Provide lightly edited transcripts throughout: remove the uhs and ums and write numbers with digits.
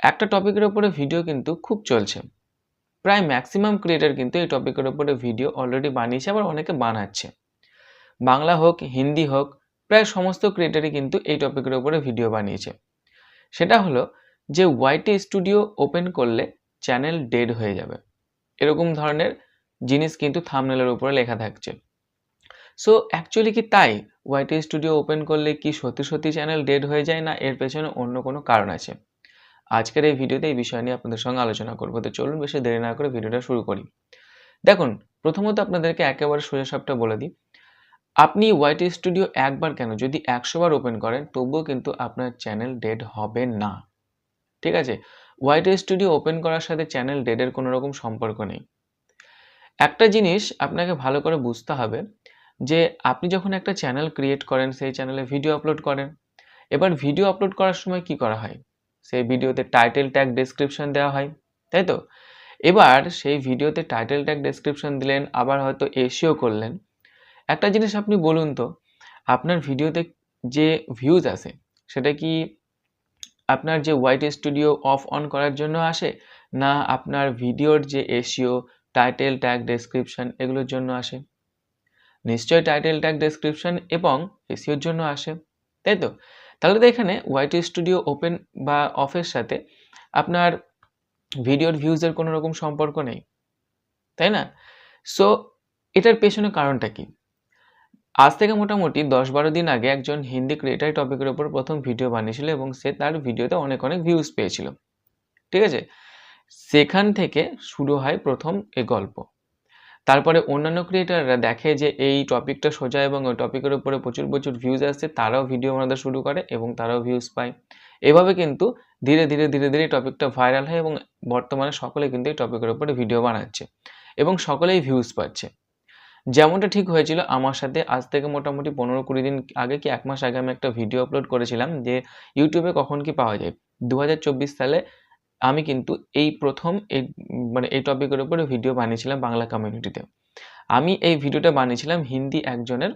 একটা টপিকের উপরে ভিডিও কিন্তু খুব চলছে। প্রায় ম্যাক্সিমাম ক্রিয়েটর কিন্তু এই টপিকের উপরে ভিডিও অলরেডি বানিয়েছে, আবার অনেকে বানাচ্ছে। বাংলা হোক, হিন্দি হোক, প্রায় সমস্ত ক্রিয়েটরই কিন্তু এই টপিকের উপরে ভিডিও বানিয়েছে। সেটা হলো যে ওয়াইটি স্টুডিও ওপেন করলে চ্যানেল ডেড হয়ে যাবে, এরকম ধরনের জিনিস কিন্তু থাম্বনেলের উপরে লেখা থাকছে। সো অ্যাকচুয়ালি কি তাই? ওয়াইটি স্টুডিও ওপেন করলে কি সত্যি সত্যি চ্যানেল ডেড হয়ে যায়, না এর পেছনে অন্য কোনো কারণ আছে? আজকের এই ভিডিওতে এই বিষয় নিয়ে আপনাদের সঙ্গে আলোচনা করবো। তো চলুন বেশি দেরি না করে ভিডিওটা শুরু করি। দেখুন, প্রথমত আপনাদেরকে একেবারে সোজাসাপটা বলে দিই, আপনি ওয়াইটি স্টুডিও একবার কেন, যদি 100 বার ওপেন করেন তবুও কিন্তু আপনার চ্যানেল ডেড হবে না। ঠিক আছে? ওয়াইটি স্টুডিও ওপেন করার সাথে চ্যানেল ডেডের কোনো রকম সম্পর্ক নেই। একটা জিনিস আপনাকে ভালো করে বুঝতে হবে যে আপনি যখন একটা চ্যানেল ক্রিয়েট করেন, সেই চ্যানেলে ভিডিও আপলোড করেন। এবার ভিডিও আপলোড করার সময় কি করা হয়? সেই ভিডিওতে টাইটেল ট্যাগ ডেসক্রিপশন দেওয়া হয়, তাই তো? এবার সেই ভিডিওতে টাইটেল ট্যাগ ডেসক্রিপশন দিলেন, আবার হয়তো এসইও করলেন। একটা জিনিস আপনি বলুন তো, আপনার ভিডিওতে যে ভিউজ আসে সেটা কি আপনার যে ওয়াইটি স্টুডিও অফ অন করার জন্য আসে, না আপনার ভিডিওর যে এসইও, টাইটেল ট্যাগ ডেসক্রিপশন এগুলোর জন্য আসে? নিশ্চয়ই টাইটেল ট্যাগ ডেসক্রিপশন এবং এসইওর জন্য আসে, তাই তো? তাহলে তো এখানে ওয়াইটি স্টুডিও ওপেন বা অফের সাথে আপনার ভিডিওর ভিউজের কোনো রকম সম্পর্ক নেই, তাই না? সো এটার পেছনে কারণটা কি? আজ থেকে মোটামুটি 10-12 দিন আগে একজন হিন্দি ক্রিয়েটর টপিকের উপর প্রথম ভিডিও বানিয়েছিল এবং সে তার ভিডিওতে অনেক অনেক ভিউজ পেয়েছিল। ঠিক আছে? সেখান থেকে শুরু হয় প্রথম এই গল্প। তারপরে অন্যান্য ক্রিয়েটররা দেখে যে এই টপিকটা সোজা এবং ওই টপিকের উপরে প্রচুর প্রচুর ভিউজ আসছে, তারাও ভিডিও বানাতে শুরু করে এবং তারাও ভিউজ পায়। এভাবে কিন্তু ধীরে ধীরে ধীরে ধীরে টপিকটা ভাইরাল হয় এবং বর্তমানে সকলে কিন্তু এই টপিকের উপরে ভিডিও বানাচ্ছে এবং সকলেই ভিউজ পাচ্ছে। যেমনটা ঠিক হয়েছিল আমার সাথে আজ থেকে মোটামুটি 15-20 দিন আগে কি 1 মাস আগে আমি একটা ভিডিও আপলোড করেছিলাম যে ইউটিউবে কখন কি পাওয়া যায়। 2024 সালে আমি কিন্তু এই প্রথম মানে এই টপিকের উপরে ভিডিও বানিয়েছিলাম বাংলা কমিউনিটিতে। আমি এই ভিডিওটা বানিয়েছিলাম হিন্দি একজনের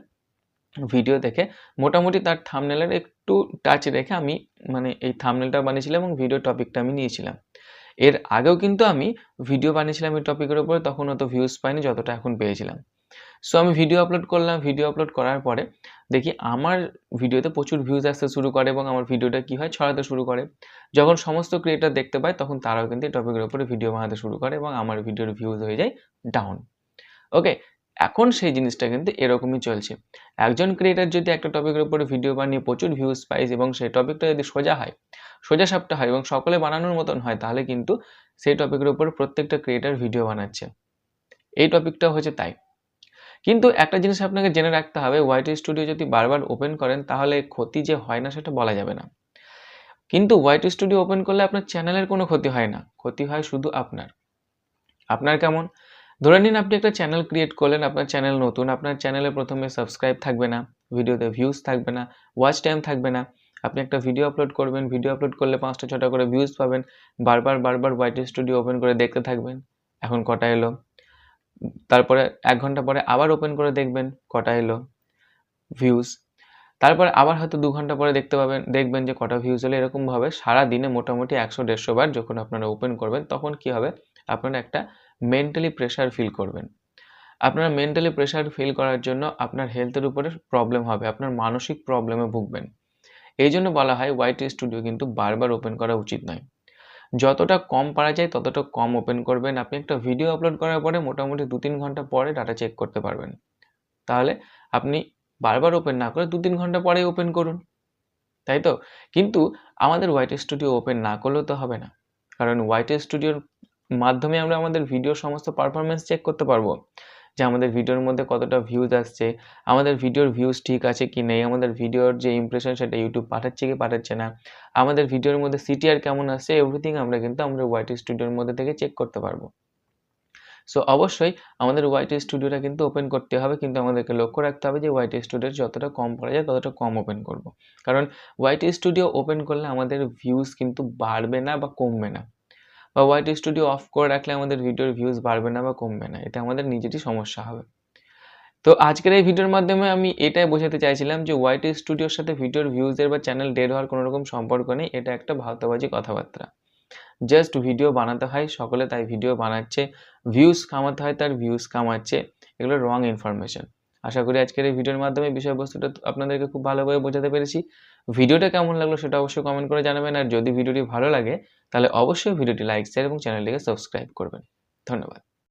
ভিডিও দেখে। মোটামুটি তার থাম্বনেলের একটু টাচ রেখে আমি মানে এই থাম্বনেলটা বানিয়েছিলাম এবং ভিডিও টপিকটা আমি নিয়েছিলাম। এর আগেও কিন্তু আমি ভিডিও বানিয়েছিলাম এই টপিকের উপরে, তখন অত ভিউজ পাইনি যতটা এখন পেয়েছিলাম। সো আমি ভিডিও আপলোড করলাম, ভিডিও আপলোড করার পরে দেখি আমার ভিডিওতে প্রচুর ভিউজ আসতে শুরু করে এবং আমার ভিডিওটা কি হয়, ছড়াতে শুরু করে। যখন সমস্ত ক্রিয়েটর দেখতে পায় তখন তারাও কিন্তু এই টপিকের উপরে ভিডিও বানাতে শুরু করে এবং আমার ভিডিওর ভিউজ হয়ে যায় ডাউন। ওকে, এখন সেই জিনিসটা কিন্তু এরকমই চলছে। একজন ক্রিয়েটর যদি একটা টপিকের উপরে ভিডিও বানিয়ে প্রচুর ভিউজ পায় এবং সেই টপিকটা যদি সোজা হয়, সোজাসাপটা হয় এবং সকলে বানানোর মতন হয়, তাহলে কিন্তু সেই টপিকের উপরে প্রত্যেকটা ক্রিয়েটর ভিডিও বানাচ্ছে। এই টপিকটা হচ্ছে তাই। কিন্তু একটা জিনিস আপনাকে জেনে রাখতে হবে, ওয়াইটি স্টুডিও যদি বারবার ওপেন করেন তাহলে ক্ষতি যে হয় না সেটা বলা যাবে না। কিন্তু ওয়াইটি স্টুডিও ওপেন করলে আপনার চ্যানেলের কোনো ক্ষতি হয় না, ক্ষতি হয় শুধু আপনার। আপনার কেমন? ধরে নিন আপনি একটা চ্যানেল ক্রিয়েট করলেন, আপনার চ্যানেল নতুন, আপনার চ্যানেলে প্রথমে সাবস্ক্রাইব থাকবে না, ভিডিওতে ভিউজ থাকবে না, ওয়াচ টাইম থাকবে না। আপনি একটা ভিডিও আপলোড করবেন, ভিডিও আপলোড করলে 5টা 6টা করে ভিউজ পাবেন, বারবার বারবার ওয়াইটি স্টুডিও ওপেন করে দেখতে থাকবেন, এখন কটা এলো। তারপরে 1 ঘন্টা পরে আবার ওপেন করে দেখবেন কটা এলো ভিউজ। তারপরে আবার হয়তো 2 ঘন্টা পরে দেখবেন যে কটা ভিউজ এলো। এরকমভাবে সারাদিনে মোটামুটি 100-150 বার যখন আপনারা ওপেন করবেন তখন কি হবে, আপনারা একটা মেন্টালি প্রেশার ফিল করবেন। আপনার মেন্টালি প্রেশার ফিল করার জন্য আপনার হেলথের উপরে প্রবলেম হবে, আপনার মানসিক প্রবলেমে ভুগবেন। এই জন্য বলা হয় ওয়াইটি স্টুডিও কিন্তু বারবার ওপেন করা উচিত নয়। যতটা কম পারা যায় ততটা কম ওপেন করবেন। আপনি একটা ভিডিও আপলোড করার পরে মোটামুটি 2-3 ঘন্টা পরে ডাটা চেক করতে পারবেন। তাহলে আপনি বারবার ওপেন না করে 2-3 ঘন্টা পরেই ওপেন করুন, তাই তো? কিন্তু আমাদের ওয়াইটি স্টুডিও ওপেন না করলেও তো হবে না। কারণ ওয়াইটি স্টুডিওর মাধ্যমে আমরা আমাদের ভিডিওর সমস্ত পারফরম্যান্স চেক করতে পারবো। যে আমাদের ভিডিওর মধ্যে কতটা ভিউজ আসছে, আমাদের ভিডিওর ভিউজ ঠিক আছে কি নেই, আমাদের ভিডিওর যে ইমপ্রেশন সেটা ইউটিউব পাঠাচ্ছে কি পাঠাচ্ছে না, আমাদের ভিডিওর মধ্যে সিটিআর কেমন আসছে, এভরিথিং আমরা কিন্তু আমাদের ওয়াইটি স্টুডিওর মধ্যে থেকে চেক করতে পারবো। সো অবশ্যই আমাদের ওয়াইটি স্টুডিওটা কিন্তু ওপেন করতে হবে, কিন্তু আমাদেরকে লক্ষ্য রাখতে হবে যে ওয়াইটি স্টুডিওর যতটা কম করা যায় ততটা কম ওপেন করব। কারণ ওয়াইটি স্টুডিও ওপেন করলে আমাদের ভিউজ কিন্তু বাড়বে না বা কমবে না, বা ওয়াইটি স্টুডিও অফ করে রাখলে আমাদের ভিডিওর ভিউজ বাড়বে না বা কমবে না, এটা আমাদের নিজেরই সমস্যা হবে। তো আজকের এই ভিডিওর মাধ্যমে আমি এটাই বোঝাতে চাইছিলাম যে ওয়াইটি স্টুডিওর সাথে ভিডিওর ভিউজের বা চ্যানেল ডেড হওয়ার কোনো রকম সম্পর্ক নেই, এটা একটা ভাওতাবাজি কথাবার্তা। জাস্ট ভিডিও বানাতে হয়, সকলে তাই ভিডিও বানাচ্ছে, ভিউজ কামাতে হয় তার ভিউজ কামাচ্ছে, এগুলো রং ইনফরমেশন। আশা করি আজকের এই ভিডিওর মাধ্যমে বিষয়বস্তুটা আপনাদেরকে খুব ভালোভাবে বোঝাতে পেরেছি। ভিডিওটা কেমন লাগলো সেটা অবশ্যই কমেন্ট করে জানাবেন, আর যদি ভিডিওটি ভালো লাগে তাহলে অবশ্যই ভিডিওটি লাইক, শেয়ার এবং চ্যানেলটিকে সাবস্ক্রাইব করবেন। ধন্যবাদ।